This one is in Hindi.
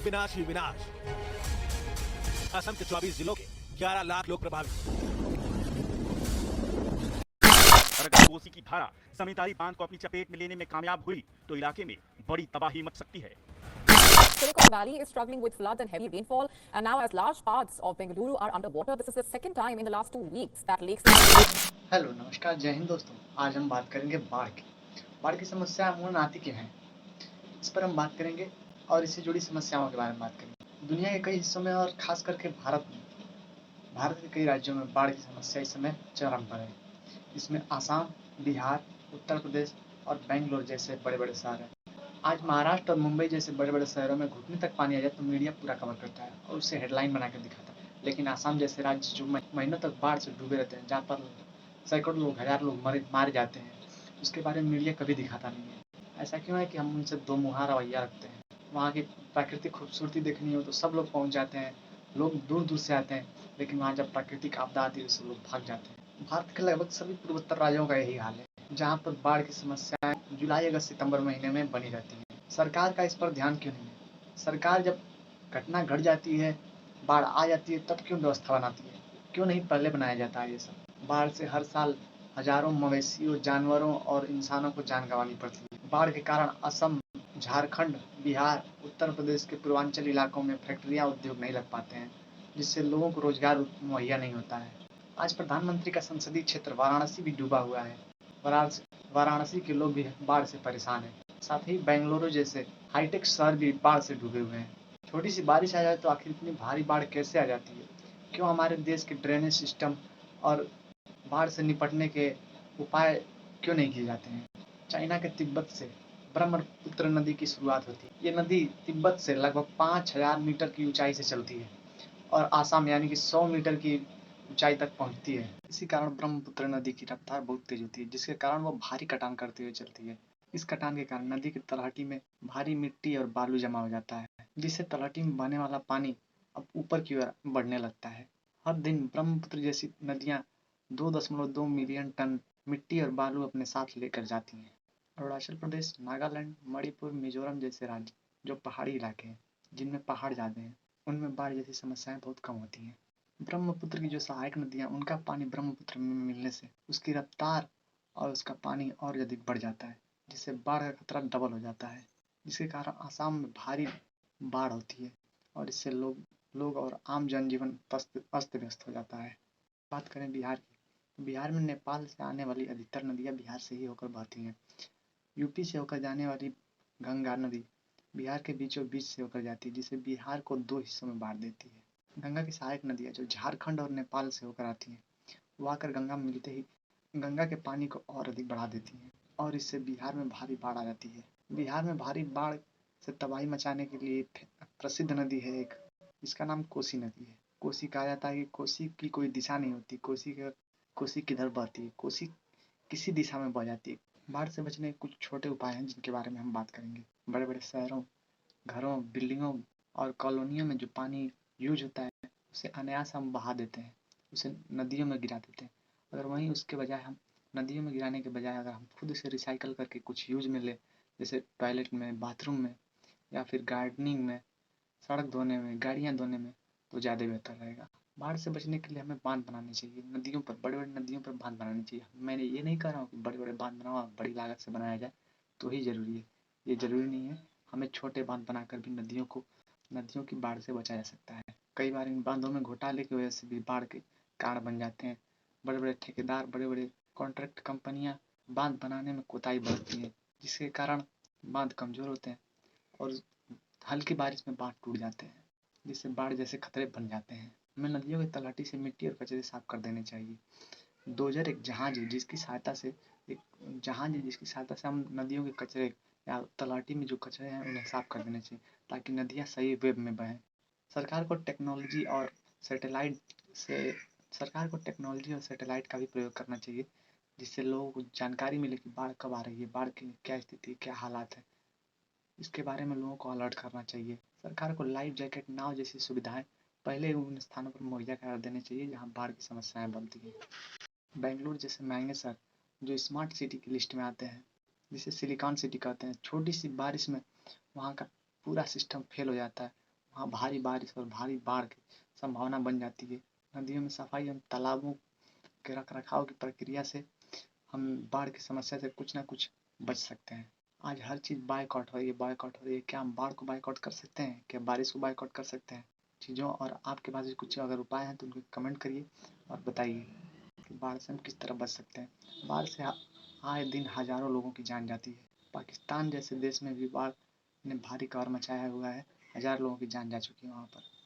विनाश ही विनाश। असम के 24 जिलों के 11 लाख लोग प्रभावित। और अगर कोसी की धारा समितारी बांध को अपनी चपेट में लेने में कामयाब हुई तो इलाके में बड़ी तबाही मच सकती है। Silicon Valley is struggling with floods and heavy rainfall, and now as large parts of Bengaluru are underwater, this is the second time in the last 2 weeks that lakes. Hello नमस्कार जय हिंद दोस्तों, आज हम बात करेंगे बाढ़ की समस्या अमूमन आती क्यों है, इस पर हम बात करेंगे और इससे जुड़ी समस्याओं के बारे में बात करेंगे। दुनिया के कई हिस्सों में और खास करके भारत के कई राज्यों में बाढ़ की समस्या इस समय चरम पर है। इसमें आसाम, बिहार, उत्तर प्रदेश और बेंगलोर जैसे बड़े बड़े शहर हैं। आज महाराष्ट्र और मुंबई जैसे बड़े बड़े शहरों में घुटने तक पानी आ जाए तो मीडिया पूरा कवर करता है और उसे हेडलाइन बनाकर दिखाता है, लेकिन आसाम जैसे राज्य जो महीनों तक बाढ़ से डूबे रहते हैं, जहाँ पर सैकड़ों लोग, हजार लोग मारे जाते हैं, उसके बारे में मीडिया कभी दिखाता नहीं है। ऐसा क्यों है कि हम उनसे दो मुहा रवैया रखते हैं। वहाँ की प्राकृतिक खूबसूरती देखनी हो तो सब लोग पहुँच जाते हैं, लोग दूर दूर से आते हैं, लेकिन वहाँ जब प्राकृतिक आपदा आती है तो सब लोग भाग जाते हैं। भारत के लगभग सभी पूर्वोत्तर राज्यों का यही हाल है, जहाँ पर बाढ़ की समस्याएं जुलाई अगस्त सितंबर महीने में बनी रहती हैं। सरकार का इस पर ध्यान क्यों नहीं है? सरकार जब घटना घट जाती है, बाढ़ आ जाती है, तब क्यों व्यवस्था बनाती है? क्यों नहीं पहले बनाया जाता है ये सब? बाढ़ से हर साल हजारों मवेशियों, जानवरों और इंसानों को जान गंवानी पड़ती है। बाढ़ के कारण असम, झारखंड, बिहार, उत्तर प्रदेश के पूर्वांचल इलाकों में फैक्ट्रियां, उद्योग नहीं लग पाते हैं, जिससे लोगों को रोजगार मुहैया नहीं होता है। आज प्रधानमंत्री का संसदीय क्षेत्र वाराणसी भी डूबा हुआ है। वाराणसी के लोग भी बाढ़ से परेशान हैं। साथ ही बेंगलुरु जैसे हाईटेक शहर भी बाढ़ से डूबे हुए हैं। छोटी सी बारिश आ जाए तो आखिर इतनी भारी बाढ़ कैसे आ जाती है? क्यों हमारे देश के ड्रेनेज सिस्टम और बाढ़ से निपटने के उपाय क्यों नहीं किए जाते हैं? चाइना के तिब्बत से ब्रह्मपुत्र नदी की शुरुआत होती है। ये नदी तिब्बत से लगभग 5000 मीटर की ऊंचाई से चलती है और आसाम यानी कि 100 मीटर की ऊंचाई तक पहुंचती है। इसी कारण ब्रह्मपुत्र नदी की रफ्तार बहुत तेज होती है, जिसके कारण वो भारी कटान करते हुए चलती है। इस कटान के कारण नदी की तलहटी में भारी मिट्टी और बालू जमा हो जाता है, जिससे तलहटी में बहने वाला पानी अब ऊपर की ओर बढ़ने लगता है। हर दिन ब्रह्मपुत्र जैसी नदियां 2.2 मिलियन टन मिट्टी और बालू अपने साथ लेकर जाती हैं। अरुणाचल प्रदेश, नागालैंड, मणिपुर, मिजोरम जैसे राज्य जो पहाड़ी इलाके हैं, जिनमें पहाड़ ज्यादा हैं, उनमें बाढ़ जैसी समस्याएं बहुत कम होती हैं। ब्रह्मपुत्र की जो सहायक नदियां, उनका पानी ब्रह्मपुत्र में मिलने से उसकी रफ्तार और उसका पानी और अधिक बढ़ जाता है, जिससे बाढ़ का खतरा डबल हो जाता है, जिसके कारण आसाम में भारी बाढ़ होती है और इससे लोग और आम जनजीवन अस्त व्यस्त हो जाता है। बात करें बिहार की, बिहार में नेपाल से आने वाली अधिकतर नदियां बिहार से ही होकर बहती हैं। यूपी से होकर जाने वाली गंगा नदी बिहार के बीचों बीच से होकर जाती है, जिससे बिहार को दो हिस्सों में बांट देती है। गंगा की सहायक नदियां जो झारखंड और नेपाल से होकर आती हैं, वो आकर गंगा में मिलते ही गंगा के पानी को और अधिक बढ़ा देती हैं और इससे बिहार में भारी बाढ़ आ जाती है। बिहार में भारी बाढ़ से तबाही मचाने के लिए प्रसिद्ध नदी है एक, जिसका नाम कोसी नदी है। कोसी कहा जाता है कि कोसी की कोई दिशा नहीं होती, कोसी किधर बहती है, कोसी किसी दिशा में बह जाती है। बाढ़ से बचने के कुछ छोटे उपाय हैं जिनके बारे में हम बात करेंगे। बड़े बड़े शहरों, घरों, बिल्डिंगों और कॉलोनियों में जो पानी यूज होता है, उसे अनायास हम बहा देते हैं, उसे नदियों में गिरा देते हैं। अगर वहीं उसके बजाय हम नदियों में गिराने के बजाय अगर हम खुद इसे रिसाइकल करके कुछ यूज में ले, जैसे टॉयलेट में, बाथरूम में या फिर गार्डनिंग में, सड़क धोने में, गाड़ियाँ धोने में, तो ज़्यादा बेहतर रहेगा। बाढ़ से बचने के लिए हमें बांध बनाने चाहिए, नदियों पर, बड़े बड़े नदियों पर बांध बनाने चाहिए। मैंने ये नहीं कह रहा हूँ कि बड़े बड़े बांध बनाओ, बड़ी लागत से बनाया जाए तो ही जरूरी है, ये जरूरी नहीं है। हमें छोटे बांध बनाकर भी नदियों की बाढ़ से बचाया जा सकता है। कई बार इन बांधों में घोटाले की वजह से भी बाढ़ के कारण बन जाते हैं। बड़े बड़े ठेकेदार, बड़े बड़े कॉन्ट्रैक्ट कंपनियां बांध बनाने में कोताही बरतती हैं, जिसके कारण बांध कमजोर होते हैं और हल्की बारिश में बांध टूट जाते हैं, जिससे बाढ़ जैसे खतरे बन जाते हैं। हमें नदियों की तलहटी से मिट्टी और कचरे साफ कर देने चाहिए। डोजर एक जहाज है जिसकी सहायता से हम नदियों के कचरे या तलहटी में जो कचरे हैं उन्हें साफ कर देने चाहिए, ताकि नदियाँ सही वेब में बहें। सरकार को टेक्नोलॉजी और सैटेलाइट का भी प्रयोग करना चाहिए, जिससे लोगों को जानकारी मिले कि बाढ़ कब आ रही है, बाढ़ की क्या स्थिति, क्या हालात है। इसके बारे में लोगों को अलर्ट करना चाहिए। सरकार को लाइफ जैकेट, नाव जैसी सुविधाएं पहले उन स्थानों पर मुहैया करा देनी चाहिए जहां बाढ़ की समस्याएं बनती हैं। बेंगलुरु जैसे महंगे शहर जो स्मार्ट सिटी की लिस्ट में आते हैं, जिसे सिलिकॉन सिटी कहते हैं, छोटी सी बारिश में वहाँ का पूरा सिस्टम फेल हो जाता है वहाँ भारी बारिश और भारी बाढ़ की संभावना बन जाती है। नदियों में सफाई एवं तालाबों के रख रखाव की प्रक्रिया से हम बाढ़ की समस्या से कुछ ना कुछ बच सकते हैं। आज हर चीज़ बायकॉट हो रही है, बायकॉट हो रही है। क्या हम बाढ़ को बायकॉट कर सकते हैं? क्या बारिश को बायकॉट कर सकते हैं? चीज़ों और आपके पास कुछ अगर उपाय हैं तो उनको कमेंट करिए और बताइए कि बाढ़ से हम किस तरह बच सकते हैं। बाढ़ से आए दिन हजारों लोगों की जान जाती है। पाकिस्तान जैसे देश में भी बाढ़ ने भारी कहर मचाया हुआ है। हजार लोगों की जान जा चुकी है वहाँ पर।